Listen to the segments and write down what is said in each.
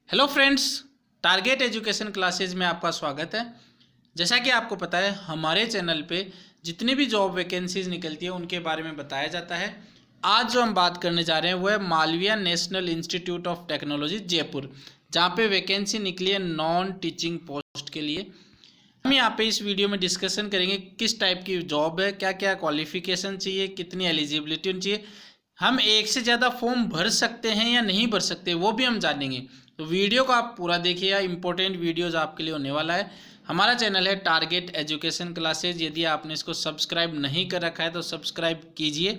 Hello friends, target education classes में आपका स्वागत है। जैसा कि आपको पता है, हमारे चैनल पे जितनी भी जॉब वैकेंसीज निकलती है उनके बारे में बताया जाता है। आज जो हम बात करने जा रहे हैं वो है Malaviya national institute of technology Jaipur, जहाँ पे वैकेंसी निकली है नॉन टीचिंग पोस्ट के लिए। हम यहाँ पे इस वीडियो में डिस्कशन करेंगे किस टाइप की जॉब है, क्या क्या क्वालिफिकेशन चाहिए, कितनी एलिजिबिलिटी होनी चाहिए, हम एक से ज़्यादा फॉर्म भर सकते हैं या नहीं भर सकते वो भी हम जानेंगे। तो वीडियो को आप पूरा देखिएगा, इंपॉर्टेंट वीडियोज़ आपके लिए होने वाला है। हमारा चैनल है टारगेट एजुकेशन क्लासेज। यदि आपने इसको सब्सक्राइब नहीं कर रखा है तो सब्सक्राइब कीजिए,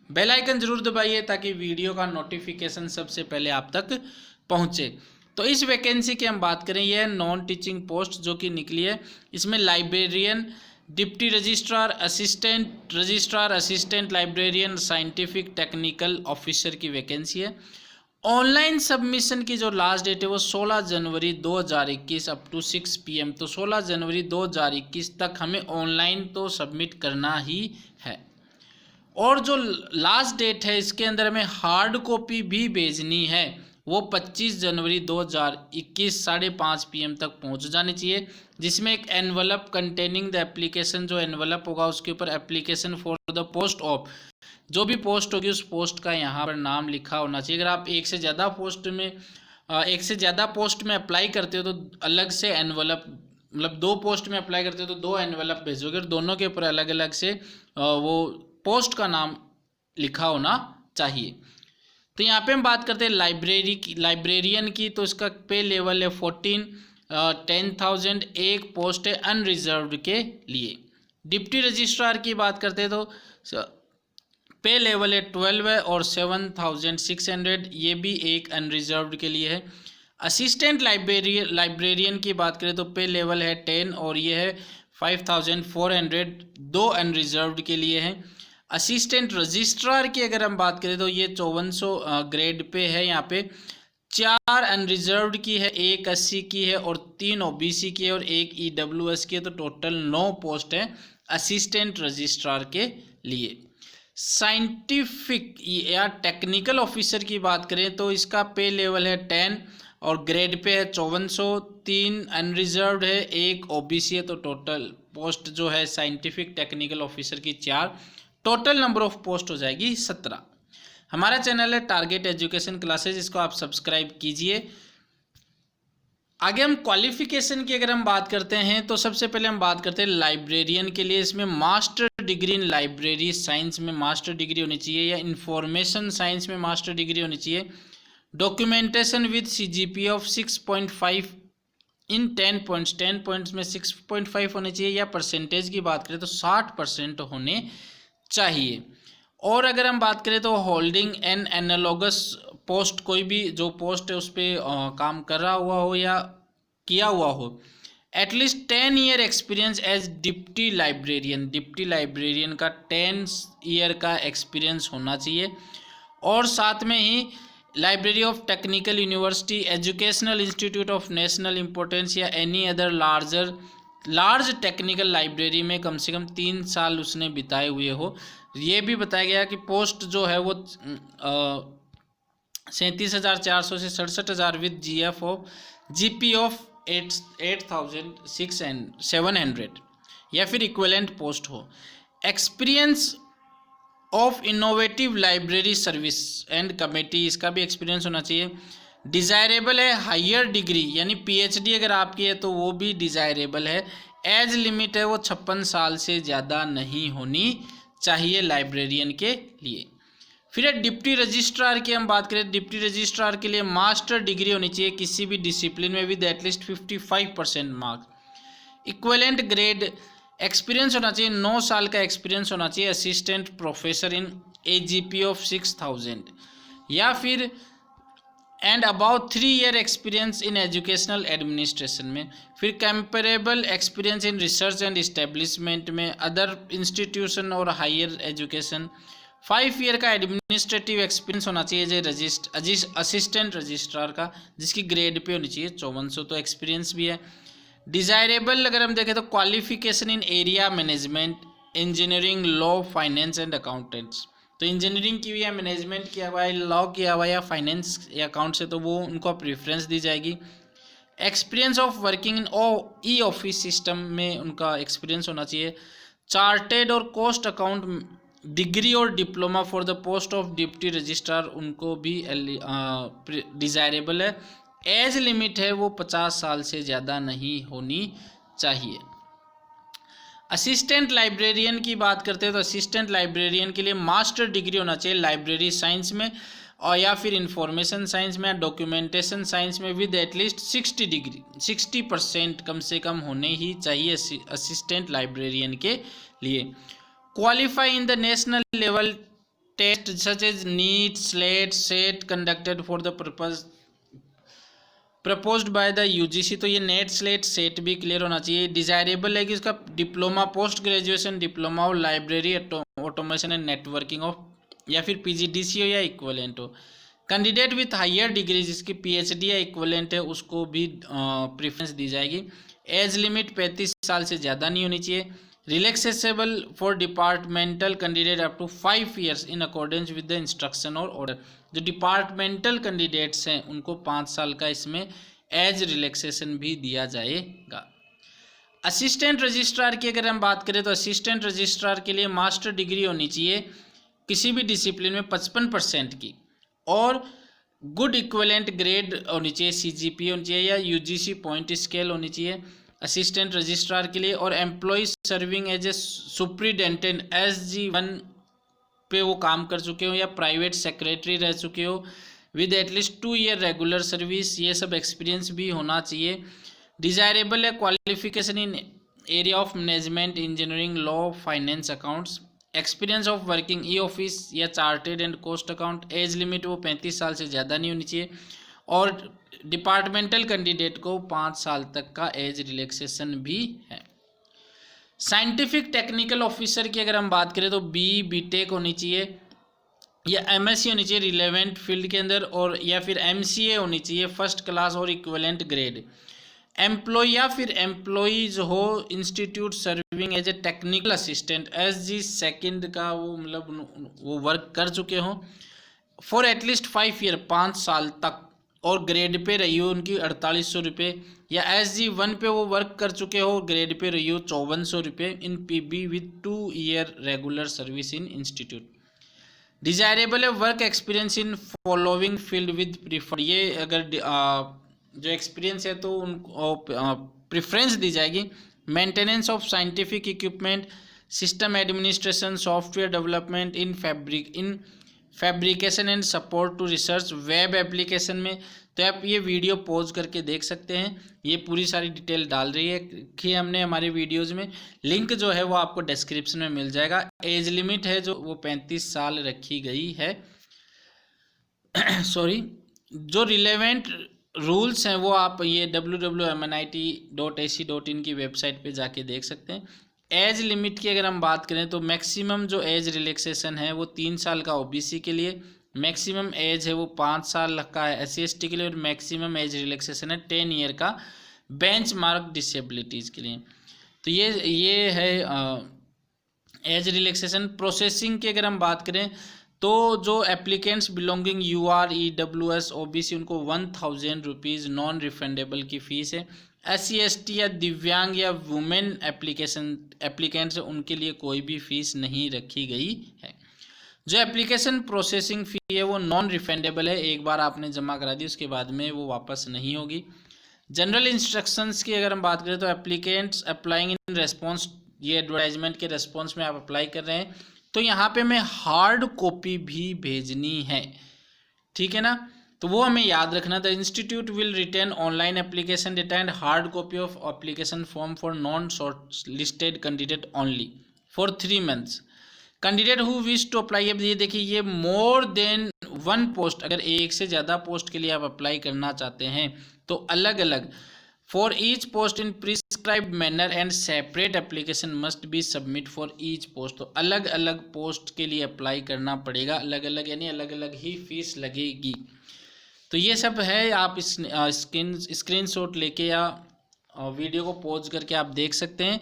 बेल आइकन जरूर दबाइए ताकि वीडियो का नोटिफिकेशन सबसे पहले आप तक पहुँचे। तो इस वैकेंसी की हम बात करें, यह नॉन टीचिंग पोस्ट जो कि निकली है। इसमें librarian, deputy registrar, assistant librarian, scientific technical officer की वैकेंसी है। ऑनलाइन सबमिशन की जो लास्ट डेट है वो 16 जनवरी 2021 अप टू 6 PM। तो 16 जनवरी 2021 तक हमें ऑनलाइन तो सबमिट करना ही है। और जो लास्ट डेट है इसके अंदर हमें हार्ड कॉपी भी भेजनी है, वो 25 जनवरी 2021 5:30 PM तक पहुंच जानी चाहिए, जिसमें एक एनवलप कंटेनिंग द एप्लीकेशन, जो एनवलप होगा उसके ऊपर application for the post of, जो भी पोस्ट होगी उस पोस्ट का यहाँ पर नाम लिखा होना चाहिए। अगर आप एक से ज़्यादा पोस्ट में अप्लाई करते हो तो अलग से एनवलप, मतलब 2 पोस्ट में अप्लाई करते हो तो 2 एनवलप भेजोगे और दोनों के ऊपर अलग अलग से वो पोस्ट का नाम लिखा होना चाहिए। तो यहाँ पे हम बात करते हैं लाइब्रेरियन की। तो इसका पे लेवल है 10,000, एक पोस्ट है अनरिजर्व्ड के लिए। डिप्टी रजिस्ट्रार की बात करते हैं तो पे लेवल है 12 है और 7,600, ये भी एक अनरिजर्व्ड के लिए है। असिस्टेंट लाइब्रेरियन की बात करें तो पे लेवल है 10 और ये है 5,400, 2 अनरिजर्व्ड के लिए है। असिस्टेंट रजिस्ट्रार की अगर हम बात करें तो ये 5400 ग्रेड पे है। यहाँ पे 4 अनरिजर्व्ड की है, 1 80 की है और 3 OBC की है और 1 EWS की है। तो टोटल 9 पोस्ट है असिस्टेंट रजिस्ट्रार के लिए। साइंटिफिक या टेक्निकल ऑफिसर की बात करें तो इसका पे लेवल है 10 और ग्रेड पे है 5400, 3 अनरिजर्व्ड है, 1 OBC है। तो टोटल पोस्ट जो है साइंटिफिक टेक्निकल ऑफिसर की 4, टोटल नंबर ऑफ पोस्ट हो जाएगी 17। हमारा चैनल है टारगेट एजुकेशन क्लासेज, इसको आप सब्सक्राइब कीजिए। आगे हम क्वालिफिकेशन की अगर हम बात करते हैं तो सबसे पहले हम बात करते हैं लाइब्रेरियन के लिए। इसमें master degree in library science में मास्टर डिग्री होनी चाहिए या इंफॉर्मेशन साइंस में मास्टर डिग्री होनी चाहिए। Documentation with CGPA of 6.5 in 10 points, 10 points में 6.5 होने चाहिए। या परसेंटेज की बात करें तो 60% होने चाहिए। और अगर हम बात करें तो होल्डिंग एन एनालॉगस पोस्ट, कोई भी जो पोस्ट है उस पर काम कर रहा हुआ हो या किया हुआ हो। At least 10 year experience as deputy librarian, deputy librarian का 10 ईयर का एक्सपीरियंस होना चाहिए। और साथ में ही library of technical university, educational institute of national importance या any other large technical library में कम से कम 3 साल उसने बिताए हुए हो। ये भी बताया गया कि पोस्ट जो है वो 37,400 से 67,000 विद GP ऑफ 8,700 या फिर इक्विवेलेंट पोस्ट हो। Experience of innovative library service and committee, इसका भी एक्सपीरियंस होना चाहिए। डिज़ायरेबल है हायर डिग्री, यानी PhD अगर आपकी है तो वो भी डिज़ायरेबल है। एज लिमिट है वो 56 साल से ज़्यादा नहीं होनी चाहिए लाइब्रेरियन के लिए। फिर डिप्टी रजिस्ट्रार की हम बात करें, डिप्टी रजिस्ट्रार के लिए मास्टर डिग्री होनी चाहिए किसी भी डिसिप्लिन में with at least 55% marks. Equivalent grade experience होना चाहिए, 9 साल का एक्सपीरियंस होना चाहिए। Assistant professor in AGP of 6,000 या फिर and about 3 year experience in educational administration में। फिर comparable experience in research and establishment में, अदर इंस्टीट्यूशन और हायर एजुकेशन। 5 ईयर का एडमिनिस्ट्रेटिव एक्सपीरियंस होना चाहिए जो असिस्टेंट रजिस्ट्रार का, जिसकी ग्रेड पे होनी चाहिए 5400, तो एक्सपीरियंस भी है। डिज़ायरेबल अगर हम देखें तो qualification in area management, engineering, law, finance and accountants, तो इंजीनियरिंग की हुई है, मैनेजमेंट किया हुआ है, लॉ किया हुआ है या फाइनेंस या अकाउंट से, तो वो उनको प्रेफरेंस दी जाएगी। Experience of working in e office system में उनका एक्सपीरियंस होना चाहिए। चार्टेड और कॉस्ट अकाउंट डिग्री और diploma for the post of deputy registrar उनको भी डिज़ायरेबल है। एज लिमिट है वो 50 साल से ज़्यादा नहीं होनी चाहिए। असिस्टेंट लाइब्रेरियन की बात करते हैं तो असिस्टेंट लाइब्रेरियन के लिए मास्टर डिग्री होना चाहिए लाइब्रेरी साइंस में और या फिर इंफॉर्मेशन साइंस में या डॉक्यूमेंटेशन साइंस में विद एटलीस्ट 60 डिग्री 60% कम से कम होने ही चाहिए असिस्टेंट लाइब्रेरियन के लिए। Qualify in the national level test such as NET SLET SET conducted for the purpose proposed by the UGC. तो ये नेट स्लेट सेट भी क्लियर होना चाहिए। डिजायरेबल है कि उसका डिप्लोमा पोस्ट ग्रेजुएशन डिप्लोमा और library automation and networking of या फिर पीजीडीसी हो या इक्वलेंट हो। कैंडिडेट विथ हायर डिग्री जिसकी पीएचडी या इक्वलेंट है उसको भी प्रेफरेंस दी जाएगी। एज लिमिट 35 साल से ज़्यादा नहीं होनी चाहिए। Relaxable for departmental candidate up to 5 years in accordance with the instruction और ऑर्डर। जो डिपार्टमेंटल कैंडिडेट्स हैं उनको 5 साल का इसमें एज रिलैक्सेशन भी दिया जाएगा। असिस्टेंट रजिस्ट्रार की अगर हम बात करें तो असिस्टेंट रजिस्ट्रार के लिए मास्टर डिग्री होनी चाहिए किसी भी डिसिप्लिन में 55% की और गुड इक्विवेलेंट ग्रेड होनी चाहिए, सीजीपी होनी चाहिए या यूजीसी पॉइंट स्केल होनी चाहिए असिस्टेंट रजिस्ट्रार के लिए। और employ serving as a superintendent SG1 पे वो काम कर चुके हो या प्राइवेट सेक्रेटरी रह चुके हो with at least 2 year regular service, ये सब एक्सपीरियंस भी होना चाहिए। डिजायरेबल है qualification in area of management engineering law finance accounts. Experience of working e office या chartered and cost account. Age limit वो 35 साल से ज़्यादा नहीं होनी चाहिए और डिपार्टमेंटल कैंडिडेट को 5 साल तक का एज रिलैक्सेशन भी है। साइंटिफिक टेक्निकल ऑफिसर की अगर हम बात करें तो बीटेक होनी चाहिए या MSc होनी चाहिए रिलेवेंट फील्ड के अंदर और या फिर MCA होनी चाहिए फर्स्ट क्लास और इक्विवेलेंट ग्रेड। एम्प्लॉय या फिर एम्प्लॉयज हो institute serving as a technical assistant SG second का वो मतलब वो वर्क कर चुके हों फॉर एटलीस्ट 5 ईयर 5 साल तक और ग्रेड पे रही हो उनकी 4800 रुपये या SG1 पे वो वर्क कर चुके हो ग्रेड पे रही हो 5400 रुपये in PB with 2 year regular service in institute. Desirable है work experience in following field with prefer. ये अगर जो एक्सपीरियंस है तो उनको प्रेफरेंस दी जाएगी। Maintenance of scientific equipment system administration software development in fabrication and support to research web application में। तो आप ये वीडियो पॉज करके देख सकते हैं, ये पूरी सारी डिटेल डाल रही है कि हमने हमारे वीडियोज़ में। लिंक जो है वो आपको डिस्क्रिप्शन में मिल जाएगा। एज लिमिट है जो वो 35 साल रखी गई है सॉरी। जो रिलेवेंट रूल्स हैं वो आप ये www.mnit.ac.in की वेबसाइट पे जाके देख सकते हैं। एज लिमिट की अगर हम बात करें तो मैक्सिमम जो एज रिलैक्सेशन है वो 3 साल का OBC के लिए, मैक्सिमम एज है वो 5 साल का है SC/ST के लिए और मैक्सिमम एज रिलैक्सेशन है 10 ईयर का बेंचमार्क डिसेबिलिटीज़ के लिए। तो ये है एज रिलैक्सेशन। प्रोसेसिंग की अगर हम बात करें तो जो applicants belonging UR EWS OBC उनको 1000 रुपीज़ नॉन रिफंडेबल की फ़ीस है। SC/ST या दिव्यांग या वुमेन एप्लीकेंट्स उनके लिए कोई भी फ़ीस नहीं रखी गई है। जो एप्लीकेशन प्रोसेसिंग फ़ी है वो नॉन रिफंडेबल है, एक बार आपने जमा करा दी उसके बाद में वो वापस नहीं होगी। जनरल इंस्ट्रक्शंस की अगर हम बात करें तो एप्लीकेंट्स अप्लाइंग इन रेस्पॉन्स, ये एडवर्टाइजमेंट के रेस्पॉन्स में आप अप्लाई कर रहे हैं तो यहाँ पे हमें हार्ड कॉपी भी भेजनी है, ठीक है ना। तो वो हमें याद रखना। The institute will retain online application data and hard copy of application form for non short listed candidate only for 3 months. Candidate who wish to apply, अब ये देखिए ये मोर देन 1 पोस्ट, अगर एक से ज़्यादा पोस्ट के लिए आप अप्लाई करना चाहते हैं तो अलग अलग for each post in prescribed manner and separate application must be submit for each post. तो अलग अलग पोस्ट के लिए अप्लाई करना पड़ेगा, अलग अलग यानी अलग अलग ही फीस लगेगी। तो ये सब है, आप स्क्रीनशॉट लेके या वीडियो को पॉज करके आप देख सकते हैं।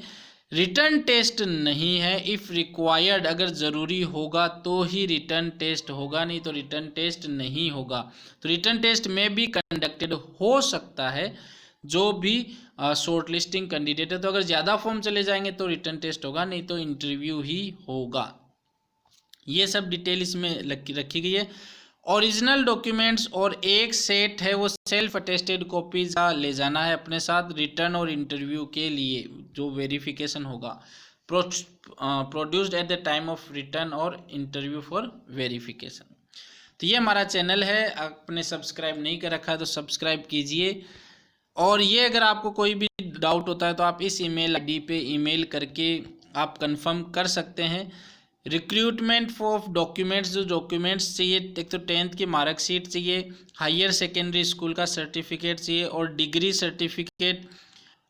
रिटर्न टेस्ट नहीं है। इफ़ रिक्वायर्ड, अगर ज़रूरी होगा तो ही रिटर्न टेस्ट होगा, नहीं तो रिटर्न टेस्ट नहीं होगा। तो रिटर्न टेस्ट में भी कंडक्टेड हो सकता है जो भी शॉर्ट लिस्टिंग कैंडिडेट है। तो अगर ज़्यादा फॉर्म चले जाएंगे तो रिटर्न टेस्ट होगा, नहीं तो इंटरव्यू ही होगा। ये सब डिटेल इसमें रखी गई है। ओरिजिनल डॉक्यूमेंट्स और एक सेट है वो सेल्फ अटेस्टेड कॉपीज का ले जाना है अपने साथ रिटर्न और इंटरव्यू के लिए, जो वेरिफिकेशन होगा, produced at the time of return और इंटरव्यू फॉर वेरिफिकेशन। तो ये हमारा चैनल है, आपने सब्सक्राइब नहीं कर रखा है तो सब्सक्राइब कीजिए। और ये अगर आपको कोई भी डाउट होता है तो आप इस ईमेल आईडी पे ईमेल करके आप कंफर्म कर सकते हैं। रिक्रूटमेंट ऑफ डॉक्यूमेंट्स, जो डॉक्यूमेंट्स चाहिए, एक तो 10th की मार्कशीट चाहिए, हायर सेकेंडरी स्कूल का सर्टिफिकेट चाहिए और degree certificate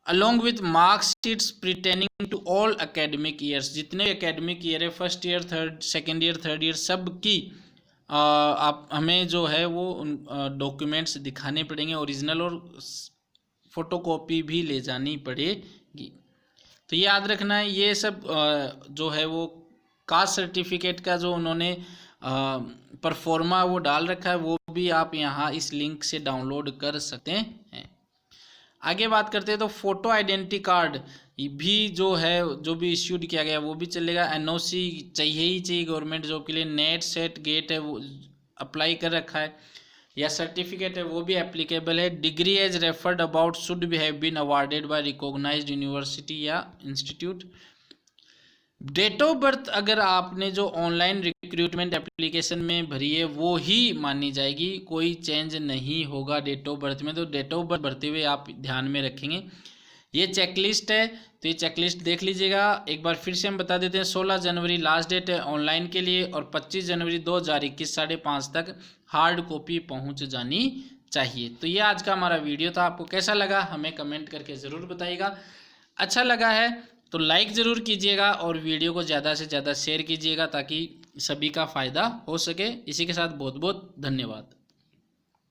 along with marksheets pertaining to all academic years. जितने एकेडमिक ईयर है, first year, second year, third year, सब की आप हमें जो है वो डॉक्यूमेंट्स दिखाने पड़ेंगे ओरिजिनल, और फोटोकॉपी भी ले जानी पड़ेगी। तो ये याद रखना है। ये सब जो है वो कास्ट सर्टिफिकेट का जो उन्होंने परफॉर्मा वो डाल रखा है, वो भी आप यहाँ इस लिंक से डाउनलोड कर सकते हैं। आगे बात करते हैं तो फोटो आइडेंटिटी कार्ड भी जो है, जो भी इश्यूड किया गया वो भी चलेगा। एनओसी चाहिए ही चाहिए गवर्नमेंट जॉब के लिए। नेट सेट गेट है वो अप्लाई कर रखा है, या सर्टिफिकेट है वो भी एप्लीकेबल है। Degree as referred about should be have been awarded by recognised university या इंस्टीट्यूट। डेट ऑफ बर्थ अगर आपने जो ऑनलाइन रिक्रूटमेंट एप्लीकेशन में भरी है वो ही मानी जाएगी, कोई चेंज नहीं होगा डेट ऑफ बर्थ में। तो डेट ऑफ बर्थ भरते हुए आप ध्यान में रखेंगे। ये चेकलिस्ट है, तो ये चेकलिस्ट देख लीजिएगा। एक बार फिर से हम बता देते हैं, 16 जनवरी लास्ट डेट है ऑनलाइन के लिए, और 25 जनवरी 2021 5:30 तक हार्ड कॉपी पहुंच जानी चाहिए। तो ये आज का हमारा वीडियो था। आपको कैसा लगा हमें कमेंट करके ज़रूर बताइएगा। अच्छा लगा है तो लाइक ज़रूर कीजिएगा और वीडियो को ज़्यादा से ज़्यादा शेयर कीजिएगा ताकि सभी का फ़ायदा हो सके। इसी के साथ बहुत बहुत धन्यवाद।